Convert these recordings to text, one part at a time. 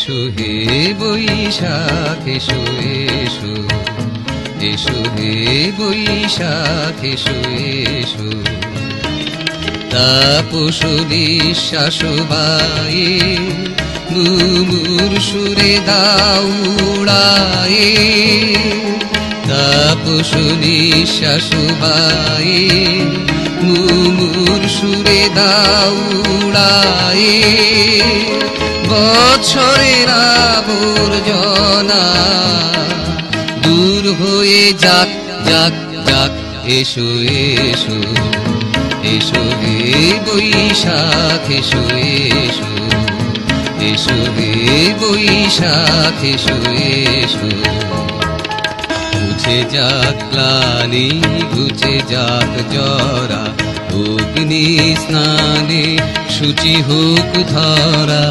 এসো হে বৈশাখ এসো এসো, এসো হে বৈশাখ এসো এসো। তাপসী শাশুবায়ে মুমুর সুরে দাউড়ায়ে, তাপসী শাশুবায়ে মুমুর সুরে দাউড়ায়ে। বছরের আবর্জনা দূর হয়ে যাক যাক যাক, এসো এসো, এসো হে বৈশাখ এসো এসো, এসো হে বৈশাখ এসো এসো। মুছে যাক গ্লানি ঘুচে যাক জরা, অগ্নি স্নানে শুচি হোক ধরা।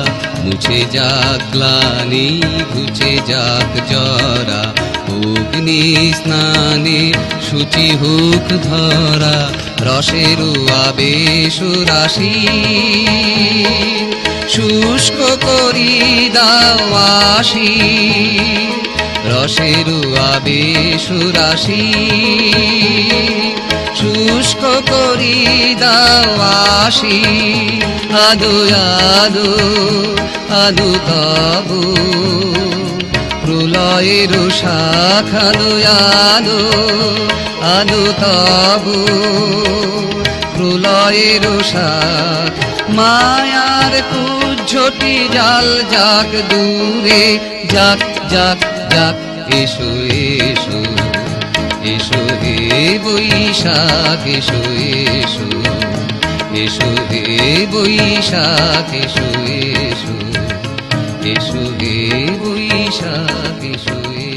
মুছে যাক গ্লানি ঘুচে যাক জরা, অগ্নি স্নানে শুচি হোক ধরা। রসের আবেশ রাশি শুষ্ক করি দাও আসি, রসের আবেশ রাশি শুষ্ক করি দাও আসি। আদো আদো আদো তবু প্রলয়ের শাখ, আদো আদো আদো তবু প্রলয়ের শাখ। মায়ার কুজ্ঝটি জাল যাক দূরে যাক যাক যাক, এসো এসো, এসো হে বৈশাখ এসো এসো, এসো হে বৈশাখ এসো এসো, এসো হে বৈশাখ এসো এসো।